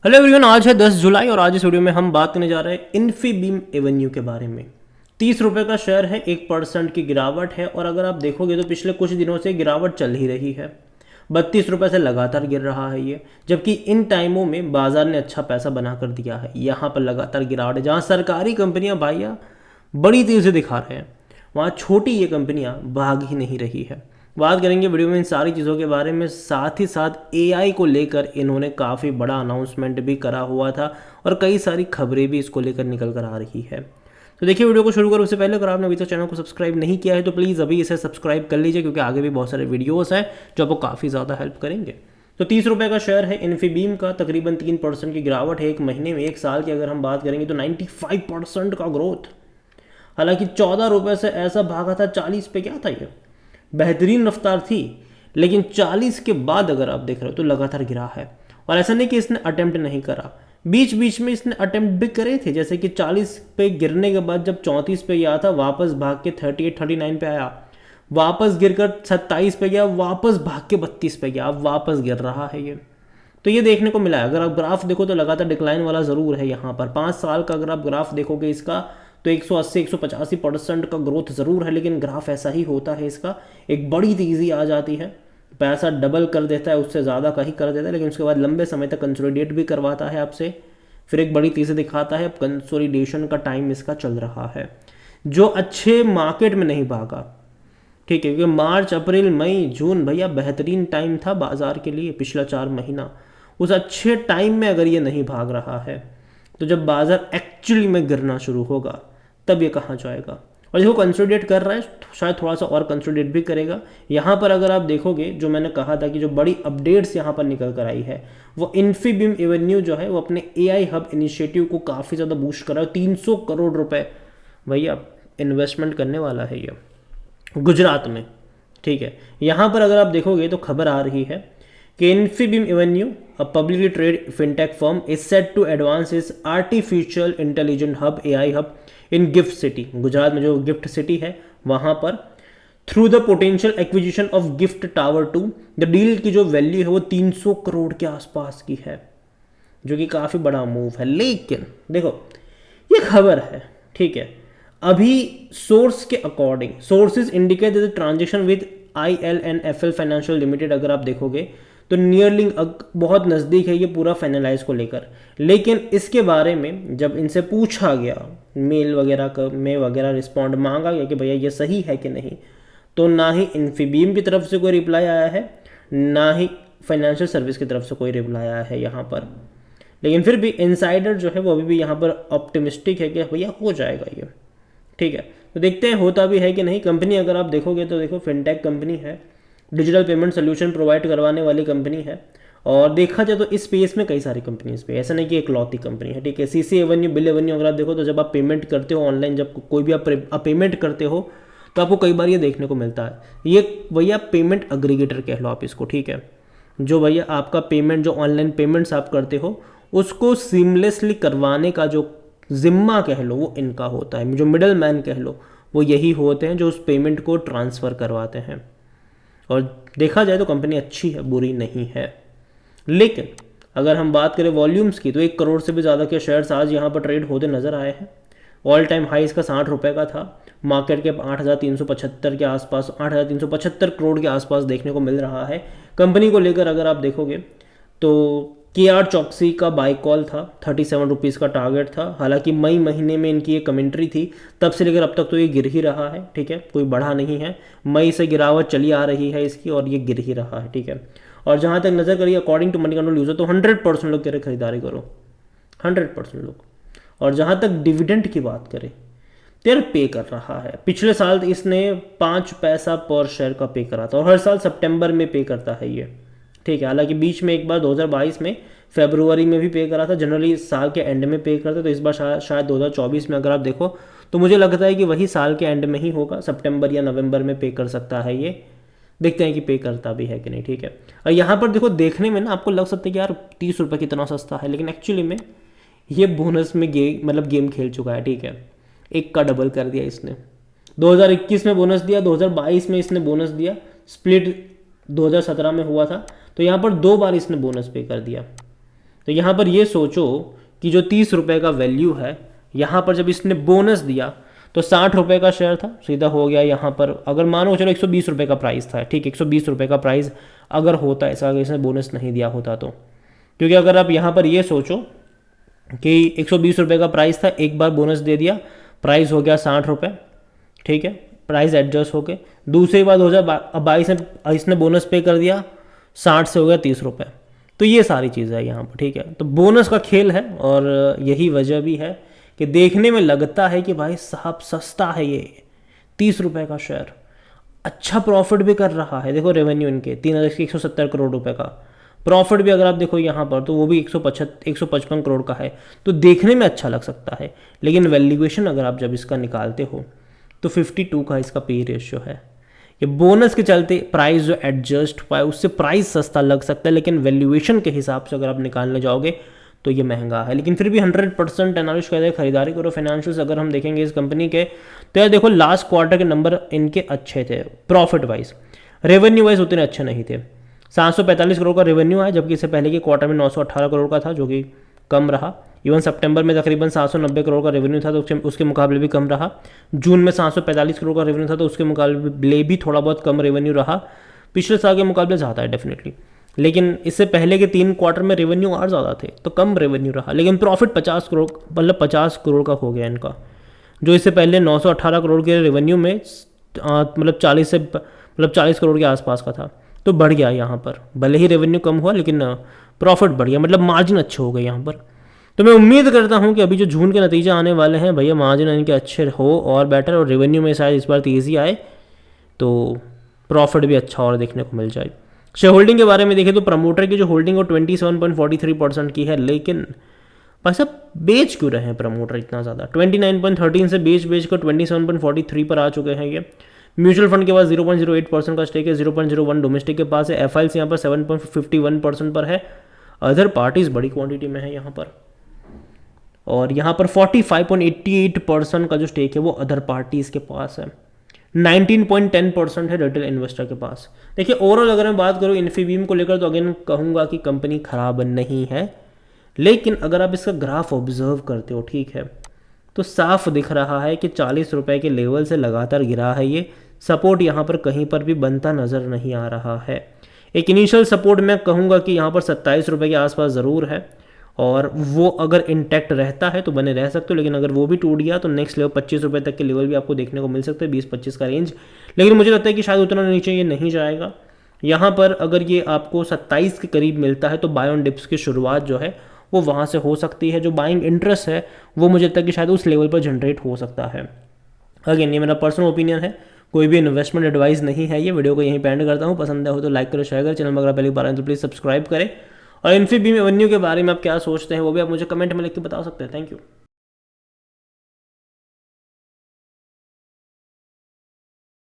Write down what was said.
Hello everyone, आज है 10 जुलाई और आज इस वीडियो में हम बात करने जा रहे हैं इन्फीबीम एवेन्यू के बारे में। 30 रुपये का शेयर है, 1% की गिरावट है और अगर आप देखोगे तो पिछले कुछ दिनों से गिरावट चल ही रही है। 32 रुपये से लगातार गिर रहा है ये, जबकि इन टाइमों में बाजार ने अच्छा पैसा बना कर दिया है। यहाँ पर लगातार गिरावट है, जहाँ सरकारी कंपनियाँ भाइया बड़ी तेज़ी दिखा रहे हैं, वहाँ छोटी ये कंपनियाँ भाग ही नहीं रही है। बात करेंगे वीडियो में इन सारी चीज़ों के बारे में, साथ ही साथ एआई को लेकर इन्होंने काफ़ी बड़ा अनाउंसमेंट भी करा हुआ था और कई सारी खबरें भी इसको लेकर निकल कर आ रही है। तो देखिए, वीडियो को शुरू करो उससे पहले अगर आपने अभी तक चैनल को सब्सक्राइब नहीं किया है तो प्लीज़ अभी इसे सब्सक्राइब कर लीजिए, क्योंकि आगे भी बहुत सारे वीडियोस हैं जो आपको काफ़ी ज़्यादा हेल्प करेंगे। तो 30 रुपये का शेयर है इन्फीबीम का, तकरीबन 3% की गिरावट है एक महीने में। एक साल की अगर हम बात करेंगे तो 95% का ग्रोथ। हालांकि 14 रुपये से ऐसा भागा था 40 पे, क्या था ये बेहतरीन रफ्तार थी, लेकिन 40 के बाद अगर आप देख रहे हो तो लगातार गिरा है। और ऐसा नहीं कि इसने अटेम्प्ट नहीं करा, बीच बीच में इसने अटेम्प्ट भी करे थे, जैसे कि 40 पे गिरने के बाद जब 34 पे गया था वापस भाग के 38 39 पे आया, वापस गिरकर 27 पे गया, वापस भाग के 32 पे गया, अब वापस गिर रहा है ये। तो ये देखने को मिला है। अगर आप ग्राफ देखो तो लगातार डिक्लाइन वाला ज़रूर है यहाँ पर। 5 साल का अगर आप ग्राफ देखोगे इसका तो 180-185% का ग्रोथ ज़रूर है, लेकिन ग्राफ ऐसा ही होता है इसका। एक बड़ी तेज़ी आ जाती है, पैसा डबल कर देता है, उससे ज़्यादा का ही कर देता है, लेकिन उसके बाद लंबे समय तक कंसोलिडेट भी करवाता है आपसे, फिर एक बड़ी तेज़ी दिखाता है। अब कंसोलिडेशन का टाइम इसका चल रहा है, जो अच्छे मार्केट में नहीं भागा, ठीक है, क्योंकि मार्च अप्रैल मई जून भैया बेहतरीन टाइम था बाजार के लिए, पिछला 4 महीना। उस अच्छे टाइम में अगर ये नहीं भाग रहा है तो जब बाजार एक्चुअली में गिरना शुरू होगा तब ये कहाँ जाएगा। और देखो कंसोलिडेट कर रहा है, शायद थोड़ा सा और कंसोलिडेट भी करेगा। यहाँ पर अगर आप देखोगे, जो मैंने कहा था कि जो बड़ी अपडेट्स यहाँ पर निकल कर आई है, वो इन्फीबीम एवेन्यू जो है वो अपने एआई हब इनिशिएटिव को काफ़ी ज़्यादा बूस्ट कर रहा है। 300 करोड़ रुपए भैया इन्वेस्टमेंट करने वाला है ये गुजरात में, ठीक है। यहाँ पर अगर आप देखोगे तो खबर आ रही है कि Infibeam Avenue, a publicly trade fintech firm, is set to advance is artificial intelligent hub AI hub in Gift City, Gujarat में जो गिफ्ट सिटी है वहाँ पर, through the potential acquisition of Gift Tower 2। The deal की जो वैल्यू है वो 300 करोड़ के आसपास की है, जो कि काफ़ी बड़ा मूव है। लेकिन देखो, ये खबर है, ठीक है। अभी सोर्स के according, sources indicate the transaction with ILNFL financial limited, अगर आप देखोगे तो नियरलिंग बहुत नज़दीक है ये पूरा फाइनलाइज को लेकर। लेकिन इसके बारे में जब इनसे पूछा गया, मेल वगैरह में वगैरह रिस्पॉन्ड मांगा गया कि भैया ये सही है कि नहीं, तो ना ही इन्फीबीम की तरफ से कोई रिप्लाई आया है, ना ही फाइनेंशियल सर्विस की तरफ से कोई रिप्लाई आया है यहाँ पर। लेकिन फिर भी इनसाइडर जो है वो अभी भी यहाँ पर ऑप्टिमिस्टिक है कि भैया हो जाएगा ये, ठीक है। तो देखते हैं होता भी है कि नहीं। कंपनी अगर आप देखोगे तो देखो, फिनटेक कंपनी है, डिजिटल पेमेंट सोल्यूशन प्रोवाइड करवाने वाली कंपनी है। और देखा जाए तो इस स्पेस में कई सारी कंपनीज पे, ऐसा नहीं कि एक लौती कंपनी है, ठीक है। सीसी एवेन्यू, बिल एवेन्यू अगर आप देखो तो जब आप पेमेंट करते हो ऑनलाइन, जब कोई भी आप पेमेंट करते हो तो आपको कई बार ये देखने को मिलता है, ये भैया पेमेंट अग्रीगेटर कह लो आप इसको, ठीक है। जो भैया आपका पेमेंट, जो ऑनलाइन पेमेंट्स आप करते हो उसको सीमलेसली करवाने का जो जिम्मा कह लो वो इनका होता है, जो मिडल मैन कह लो वो यही होते हैं जो उस पेमेंट को ट्रांसफ़र करवाते हैं। और देखा जाए तो कंपनी अच्छी है, बुरी नहीं है। लेकिन अगर हम बात करें वॉल्यूम्स की तो 1 करोड़ से भी ज़्यादा के शेयर्स आज यहाँ पर ट्रेड होते नज़र आए हैं। ऑल टाइम हाई इसका 60 रुपये का था, मार्केट के 8,375 के आसपास, 8,375 करोड़ के आसपास देखने को मिल रहा है। कंपनी को लेकर अगर आप देखोगे तो KR चौकसी का बाई कॉल था, 37 रुपीज़ का टारगेट था। हालांकि मई महीने में इनकी एक कमेंट्री थी, तब से लेकर अब तक तो ये गिर ही रहा है, ठीक है, कोई बढ़ा नहीं है। मई से गिरावट चली आ रही है इसकी और ये गिर ही रहा है, ठीक है। और जहाँ तक नज़र करिए according to Moneycontrol user तो 100% लोग कह रहे खरीदारी करो, 100% लोग। और जहाँ तक डिविडेंड की बात करें तो यार पे कर रहा है। पिछले साल इसने 5 पैसा पर शेयर का पे करा था और हर साल सितंबर में पे करता है ये, ठीक है। हालांकि बीच में एक बार 2022 में फरवरी में भी पे करा था, जनरली साल के एंड में पे करते, तो इस बार शायद 2024 में अगर आप देखो तो मुझे लगता है कि वही साल के एंड में ही होगा, सितंबर या नवंबर में पे कर सकता है ये। देखते हैं कि पे करता भी है कि नहीं, ठीक है। और यहाँ पर देखो, देखने में ना आपको लग सकता है कि यार 30 रुपये कितना सस्ता है, लेकिन एक्चुअली में ये बोनस में गेम खेल चुका है, ठीक है। 1 का डबल कर दिया इसने, 2021 में बोनस दिया, 2022 में इसने बोनस दिया, स्प्लिट 2017 में हुआ था, तो यहाँ पर 2 बार इसने बोनस पे कर दिया। तो यहाँ पर ये सोचो कि जो 30 रुपये का वैल्यू है, यहाँ पर जब इसने बोनस दिया तो 60 रुपये का शेयर था, सीधा हो गया यहाँ पर। अगर मानो चलो 120 रुपये का प्राइस था, ठीक, 120 रुपये का प्राइस अगर होता ऐसा, अगर इसने बोनस नहीं दिया होता तो, क्योंकि अगर आप यहाँ पर ये सोचो कि 120 रुपये का प्राइस था, एक बार बोनस दे दिया, प्राइस हो गया 60 रुपये, ठीक है, प्राइस एडजस्ट हो गए। दूसरी बात हो जाए, अब इसने बोनस पे कर दिया, 60 से हो गया 30 रुपये। तो ये सारी चीज़ें है यहाँ पर, ठीक है। तो बोनस का खेल है और यही वजह भी है कि देखने में लगता है कि भाई साहब सस्ता है ये 30 रुपये का शेयर, अच्छा प्रॉफिट भी कर रहा है। देखो रेवेन्यू इनके 3170 करोड़ रुपए का, प्रॉफिट भी अगर आप देखो यहाँ पर तो वो भी 155 करोड़ का है। तो देखने में अच्छा लग सकता है, लेकिन वैल्यूएशन अगर आप जब इसका निकालते हो तो 52 का इसका पी रेशियो है। ये बोनस के चलते प्राइस जो एडजस्ट हुआ है उससे प्राइस सस्ता लग सकता है, लेकिन वैल्यूएशन के हिसाब से अगर आप निकालने जाओगे तो ये महंगा है। लेकिन फिर भी 100% एनालिस्ट कहते हैं खरीदारी करो। फाइनेंशियल्स अगर हम देखेंगे इस कंपनी के, तो यार देखो लास्ट क्वार्टर के नंबर इनके अच्छे थे, प्रॉफिट वाइज, रेवेन्यू वाइज उतने अच्छे नहीं थे। 745 करोड़ का रेवेन्यू है, जबकि इससे पहले के क्वार्टर में 918 करोड़ का था, जो कि कम रहा। इवन सितंबर में तकरीबन 790 करोड़ का रेवेन्यू था, तो उसके मुकाबले भी कम रहा। जून में 745 करोड़ का रेवेन्यू था, तो उसके मुकाबले भी थोड़ा बहुत कम रेवेन्यू रहा। पिछले साल के मुकाबले ज़्यादा है डेफिनेटली, लेकिन इससे पहले के 3 क्वार्टर में रेवेन्यू और ज़्यादा थे, तो कम रेवेन्यू रहा। लेकिन प्रॉफिट 50 करोड़, मतलब 50 करोड़ का हो गया इनका, जो इससे पहले 918 करोड़ के रेवेन्यू में मतलब 40 करोड़ के आसपास का था। तो बढ़ गया यहाँ पर, भले ही रेवेन्यू कम हुआ लेकिन प्रॉफिट बढ़ गया, मतलब मार्जिन अच्छे हो गए यहाँ पर। तो मैं उम्मीद करता हूँ कि अभी जो जून के नतीजे आने वाले हैं भैया, मार्जिन इनके अच्छे हो और बेटर, और रेवेन्यू में शायद इस बार तेज़ी आए तो प्रॉफिट भी अच्छा और देखने को मिल जाए। शेयर होल्डिंग के बारे में देखें तो प्रमोटर की जो होल्डिंग वो 27.43% की है, लेकिन भाई साहब बेच क्यों रहे हैं प्रमोटर इतना ज़्यादा? 29.13 से बेच कर 27.43 पर आ चुके हैं ये। म्यूचुअल फंड के पास 0.08% का स्टेक है, 0.01 डोमेस्टिक के पास है, एफआईएल्स यहाँ पर 7.51% पर है, अदर पार्टीज बड़ी क्वांटिटी में है यहाँ पर, और यहाँ पर 45.88% का जो स्टेक है वो अदर पार्टीज के पास है, 19.10% है रिटेल इन्वेस्टर के पास। देखिए ओवरऑल अगर मैं बात करूँ इन्फीबीम को लेकर, तो अगेन कहूँगा कि कंपनी खराब नहीं है, लेकिन अगर आप इसका ग्राफ ऑब्जर्व करते हो, ठीक है, तो साफ दिख रहा है कि 40 रुपये के लेवल से लगातार गिरा है ये। सपोर्ट यहाँ पर कहीं पर भी बनता नज़र नहीं आ रहा है। एक इनिशियल सपोर्ट मैं कहूँगा कि यहाँ पर 27 रुपये के आसपास ज़रूर है, और वो अगर इंटैक्ट रहता है तो बने रह सकते हो, लेकिन अगर वो भी टूट गया तो नेक्स्ट लेवल 25 रुपये तक के लेवल भी आपको देखने को मिल सकते हैं, 20-25 का रेंज। लेकिन मुझे लगता है कि शायद उतना नीचे ये नहीं जाएगा। यहाँ पर अगर ये आपको 27 के करीब मिलता है तो बाय ऑन डिप्स की शुरुआत जो है वो वहाँ से हो सकती है। जो बाइंग इंटरेस्ट है वो मुझे लगता है कि शायद उस लेवल पर जनरेट हो सकता है। अगेन ये मेरा पर्सनल ओपिनियन है, कोई भी इन्वेस्टमेंट एडवाइस नहीं है ये। वीडियो को यहीं पे एंड करता हूँ। पसंद हो तो लाइक करो, शेयर करो, चैनल में अगर पहली बार आए तो प्लीज़ सब्सक्राइब करें। और इन्फीबीम एवेन्यू के बारे में आप क्या सोचते हैं वो भी आप मुझे कमेंट में लिख के बता सकते हैं। Thank you.